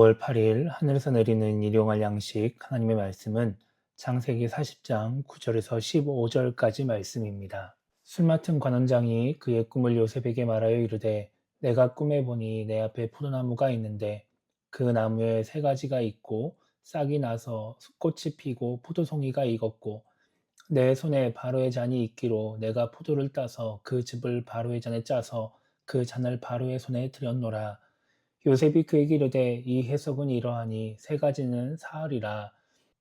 5월 8일 하늘에서 내리는 일용할 양식 하나님의 말씀은 창세기 40장 9절에서 15절까지 말씀입니다. 술 맡은 관원장이 그의 꿈을 요셉에게 말하여 이르되 내가 꿈에 보니 내 앞에 포도나무가 있는데 그 나무에 세 가지가 있고 싹이 나서 꽃이 피고 포도송이가 익었고 내 손에 바로의 잔이 있기로 내가 포도를 따서 그 즙을 바로의 잔에 짜서 그 잔을 바로의 손에 들였노라. 요셉이 그에게 이르되 이 해석은 이러하니 세 가지는 사흘이라.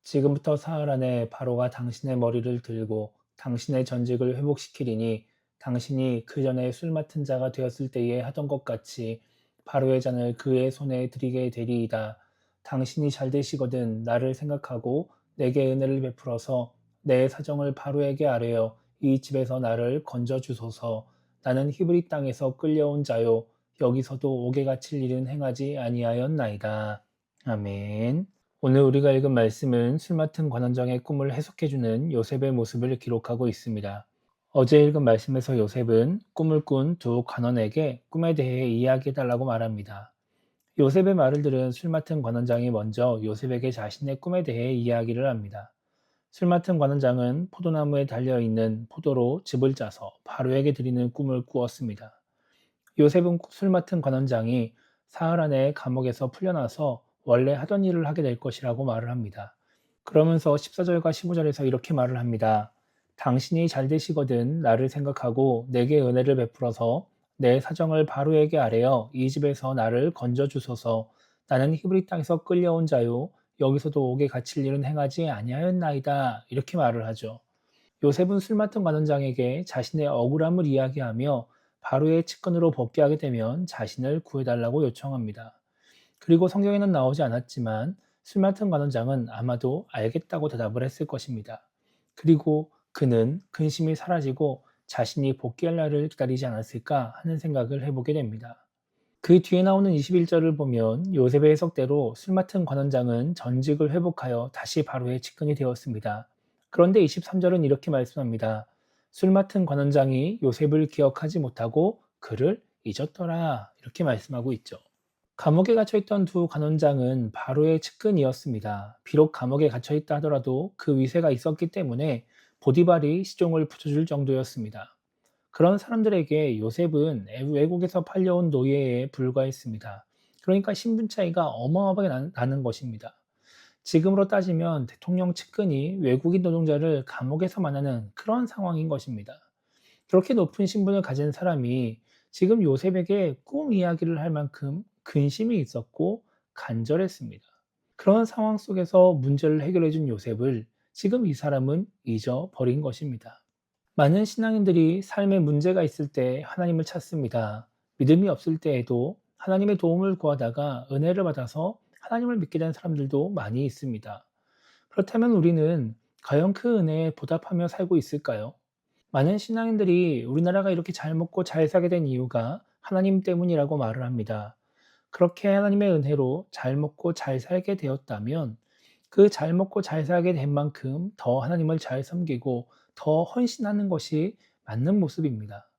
지금부터 사흘 안에 바로가 당신의 머리를 들고 당신의 전직을 회복시키리니 당신이 그 전에 술 맡은 자가 되었을 때에 하던 것 같이 바로의 잔을 그의 손에 드리게 되리이다. 당신이 잘 되시거든 나를 생각하고 내게 은혜를 베풀어서 내 사정을 바로에게 아뢰어 이 집에서 나를 건져 주소서. 나는 히브리 땅에서 끌려온 자요 여기서도 옥에 갇힐 일은 행하지 아니하였나이다. 아멘. 오늘 우리가 읽은 말씀은 술 맡은 관원장의 꿈을 해석해주는 요셉의 모습을 기록하고 있습니다. 어제 읽은 말씀에서 요셉은 꿈을 꾼 두 관원에게 꿈에 대해 이야기해달라고 말합니다. 요셉의 말을 들은 술 맡은 관원장이 먼저 요셉에게 자신의 꿈에 대해 이야기를 합니다. 술 맡은 관원장은 포도나무에 달려있는 포도로 즙을 짜서 바로에게 드리는 꿈을 꾸었습니다. 요셉은 술 맡은 관원장이 사흘 안에 감옥에서 풀려나서 원래 하던 일을 하게 될 것이라고 말을 합니다. 그러면서 14절과 15절에서 이렇게 말을 합니다. 당신이 잘 되시거든 나를 생각하고 내게 은혜를 베풀어서 내 사정을 바로에게 아뢰어 이 집에서 나를 건져 주소서. 나는 히브리 땅에서 끌려온 자요 여기서도 옥에 갇힐 일은 행하지 아니하였나이다. 이렇게 말을 하죠. 요셉은 술 맡은 관원장에게 자신의 억울함을 이야기하며 바로의 측근으로 복귀하게 되면 자신을 구해달라고 요청합니다. 그리고 성경에는 나오지 않았지만 술 맡은 관원장은 아마도 알겠다고 대답을 했을 것입니다. 그리고 그는 근심이 사라지고 자신이 복귀할 날을 기다리지 않았을까 하는 생각을 해보게 됩니다. 그 뒤에 나오는 21절을 보면 요셉의 해석대로 술 맡은 관원장은 전직을 회복하여 다시 바로의 측근이 되었습니다. 그런데 23절은 이렇게 말씀합니다. 술 맡은 관원장이 요셉을 기억하지 못하고 그를 잊었더라. 이렇게 말씀하고 있죠. 감옥에 갇혀있던 두 관원장은 바로의 측근이었습니다. 비록 감옥에 갇혀있다 하더라도 그 위세가 있었기 때문에 보디발이 시종을 붙여줄 정도였습니다. 그런 사람들에게 요셉은 외국에서 팔려온 노예에 불과했습니다. 그러니까 신분 차이가 어마어마하게 나는 것입니다. 지금으로 따지면 대통령 측근이 외국인 노동자를 감옥에서 만나는 그런 상황인 것입니다. 그렇게 높은 신분을 가진 사람이 지금 요셉에게 꿈 이야기를 할 만큼 근심이 있었고 간절했습니다. 그런 상황 속에서 문제를 해결해 준 요셉을 지금 이 사람은 잊어버린 것입니다. 많은 신앙인들이 삶에 문제가 있을 때 하나님을 찾습니다. 믿음이 없을 때에도 하나님의 도움을 구하다가 은혜를 받아서 하나님을 믿게 된 사람들도 많이 있습니다. 그렇다면 우리는 과연 그 은혜에 보답하며 살고 있을까요? 많은 신앙인들이 우리나라가 이렇게 잘 먹고 잘 살게 된 이유가 하나님 때문이라고 말을 합니다. 그렇게 하나님의 은혜로 잘 먹고 잘 살게 되었다면 그 잘 먹고 잘 살게 된 만큼 더 하나님을 잘 섬기고 더 헌신하는 것이 맞는 모습입니다.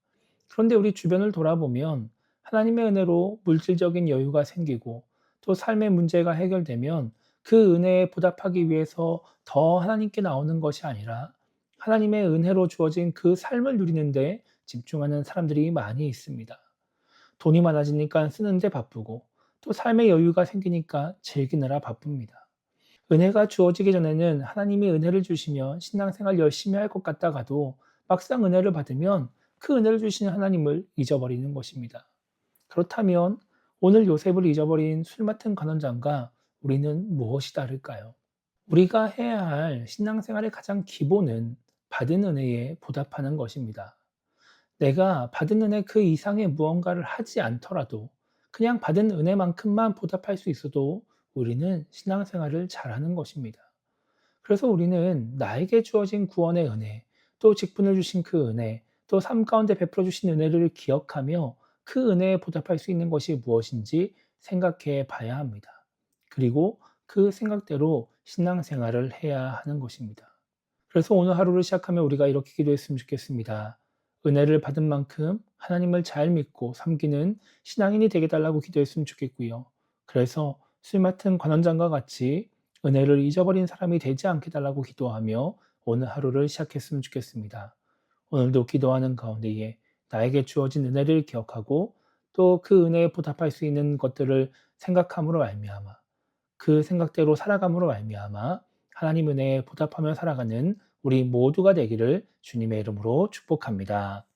그런데 우리 주변을 돌아보면 하나님의 은혜로 물질적인 여유가 생기고 또 삶의 문제가 해결되면 그 은혜에 보답하기 위해서 더 하나님께 나오는 것이 아니라 하나님의 은혜로 주어진 그 삶을 누리는데 집중하는 사람들이 많이 있습니다. 돈이 많아지니까 쓰는데 바쁘고 또 삶의 여유가 생기니까 즐기느라 바쁩니다. 은혜가 주어지기 전에는 하나님이 은혜를 주시면 신앙생활 열심히 할 것 같다가도 막상 은혜를 받으면 그 은혜를 주시는 하나님을 잊어버리는 것입니다. 그렇다면 오늘 요셉을 잊어버린 술 맡은 관원장과 우리는 무엇이 다를까요? 우리가 해야 할 신앙생활의 가장 기본은 받은 은혜에 보답하는 것입니다. 내가 받은 은혜 그 이상의 무언가를 하지 않더라도 그냥 받은 은혜만큼만 보답할 수 있어도 우리는 신앙생활을 잘하는 것입니다. 그래서 우리는 나에게 주어진 구원의 은혜, 또 직분을 주신 그 은혜, 또 삶 가운데 베풀어 주신 은혜를 기억하며 그 은혜에 보답할 수 있는 것이 무엇인지 생각해 봐야 합니다. 그리고 그 생각대로 신앙생활을 해야 하는 것입니다. 그래서 오늘 하루를 시작하며 우리가 이렇게 기도했으면 좋겠습니다. 은혜를 받은 만큼 하나님을 잘 믿고 섬기는 신앙인이 되게 달라고 기도했으면 좋겠고요. 그래서 술 맡은 관원장과 같이 은혜를 잊어버린 사람이 되지 않게 달라고 기도하며 오늘 하루를 시작했으면 좋겠습니다. 오늘도 기도하는 가운데에 나에게 주어진 은혜를 기억하고 또 그 은혜에 보답할 수 있는 것들을 생각함으로 말미암아 그 생각대로 살아감으로 말미암아 하나님 은혜에 보답하며 살아가는 우리 모두가 되기를 주님의 이름으로 축복합니다.